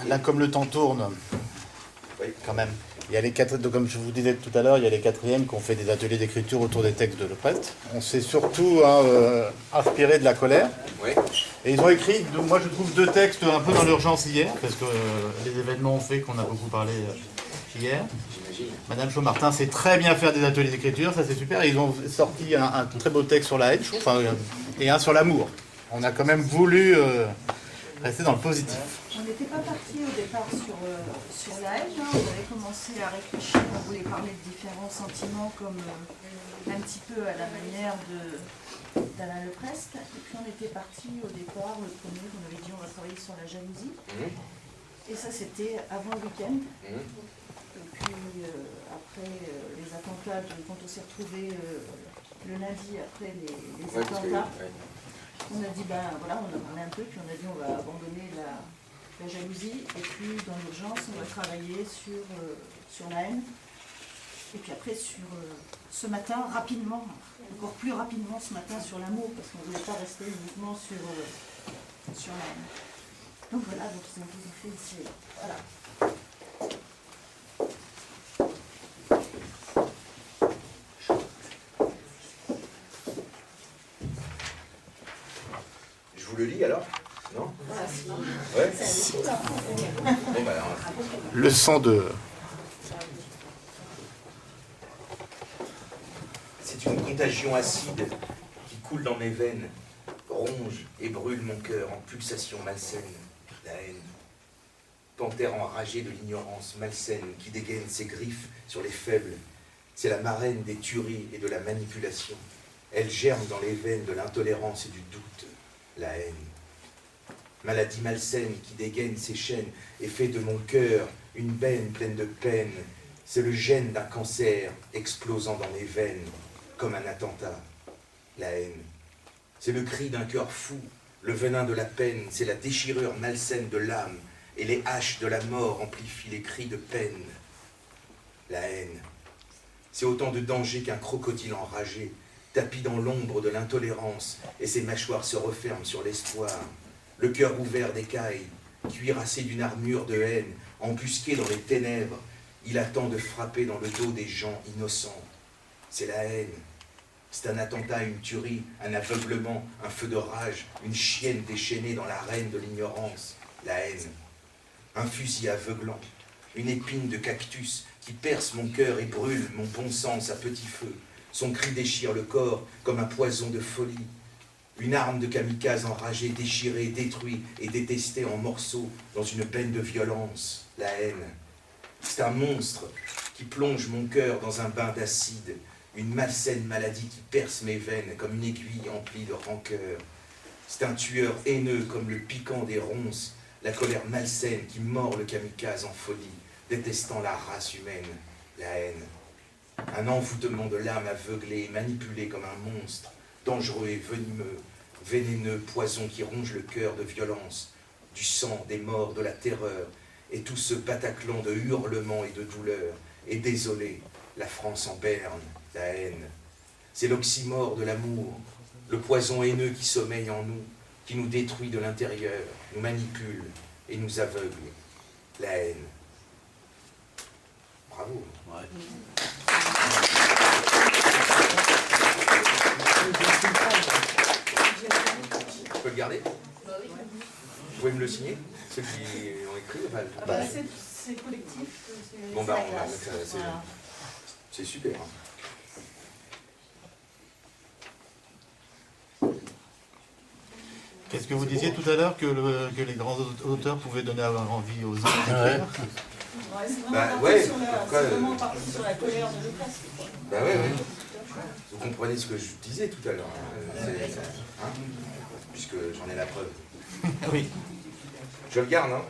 là, comme le temps tourne, Oui. quand même, il y a les quatre, donc, comme je vous disais tout à l'heure, il y a les quatrièmes qui ont fait des ateliers d'écriture autour des textes de Leprest. On s'est surtout inspiré de la colère. Oui. Et ils ont écrit, moi je trouve, deux textes un peu dans l'urgence hier, parce que les événements ont fait qu'on a beaucoup parlé hier. J'imagine. Madame Chaumartin sait très bien faire des ateliers d'écriture, ça c'est super. Et ils ont sorti un très beau texte sur la haine, je trouve, et un sur l'amour. On a quand même voulu rester dans le positif. On n'était pas parti au départ sur la haine, hein. On avait commencé à réfléchir, on voulait parler de différents sentiments comme un petit peu à la manière d'Alain Leprest. Et puis on était parti au départ, le premier, on avait dit on va travailler sur la jalousie. Et ça c'était avant le week-end. Et puis après les attentats, quand on s'est retrouvés le lundi après les attentats, on a dit ben voilà, on a parlé un peu, puis on a dit on va abandonner la jalousie, et puis dans l'urgence on va travailler sur la haine. Et puis après ce matin, rapidement, encore plus rapidement ce matin sur l'amour, parce qu'on ne voulait pas rester uniquement sur la haine. Donc voilà, donc ils ont fait ici. Voilà. Je vous le lis alors? Non? Ouais. Bon, bah, alors, Leçon de... c'est une contagion acide qui coule dans mes veines, ronge et brûle mon cœur en pulsations malsaines. La haine. Panthère enragée de l'ignorance malsaine qui dégaine ses griffes sur les faibles. C'est la marraine des tueries et de la manipulation. Elle germe dans les veines de l'intolérance et du doute. La haine. Maladie malsaine qui dégaine ses chaînes et fait de mon cœur une benne pleine de peine. C'est le gène d'un cancer explosant dans mes veines comme un attentat. La haine. C'est le cri d'un cœur fou, le venin de la peine, c'est la déchirure malsaine de l'âme, et les haches de la mort amplifient les cris de peine. La haine. C'est autant de danger qu'un crocodile enragé, tapi dans l'ombre de l'intolérance, et ses mâchoires se referment sur l'espoir. Le cœur ouvert d'écailles, cuirassé d'une armure de haine, embusqué dans les ténèbres, il attend de frapper dans le dos des gens innocents. C'est la haine. C'est un attentat, une tuerie, un aveuglement, un feu de rage, une chienne déchaînée dans l'arène de l'ignorance. La haine. Un fusil aveuglant, une épine de cactus qui perce mon cœur et brûle mon bon sens à petit feu. Son cri déchire le corps comme un poison de folie. Une arme de kamikaze enragée, déchirée, détruite et détestée en morceaux dans une peine de violence. La haine. C'est un monstre qui plonge mon cœur dans un bain d'acide. Une malsaine maladie qui perce mes veines comme une aiguille emplie de rancœur. C'est un tueur haineux comme le piquant des ronces, la colère malsaine qui mord le kamikaze en folie, détestant la race humaine, la haine. Un envoûtement de l'âme aveuglée et manipulée comme un monstre, dangereux et venimeux, vénéneux poison qui ronge le cœur de violence, du sang, des morts, de la terreur, et tout ce Bataclan de hurlements et de douleurs, et désolé, la France en berne. La haine. C'est l'oxymore de l'amour, le poison haineux qui sommeille en nous, qui nous détruit de l'intérieur, nous manipule et nous aveugle. La haine. Bravo. Ouais. Je peux le garder? Vous pouvez me le signer? Ceux qui ont écrit? Enfin, C'est collectif. bon, bah, on va mettre ça. C'est super. Hein. Qu'est-ce que vous disiez tout à l'heure, que les grands auteurs pouvaient donner envie aux autres d'écrire? C'est vraiment parti sur la colère de Leprest. Bah ouais. Vous comprenez ce que je disais tout à l'heure, hein, puisque j'en ai la preuve. Oui. Je le garde, hein.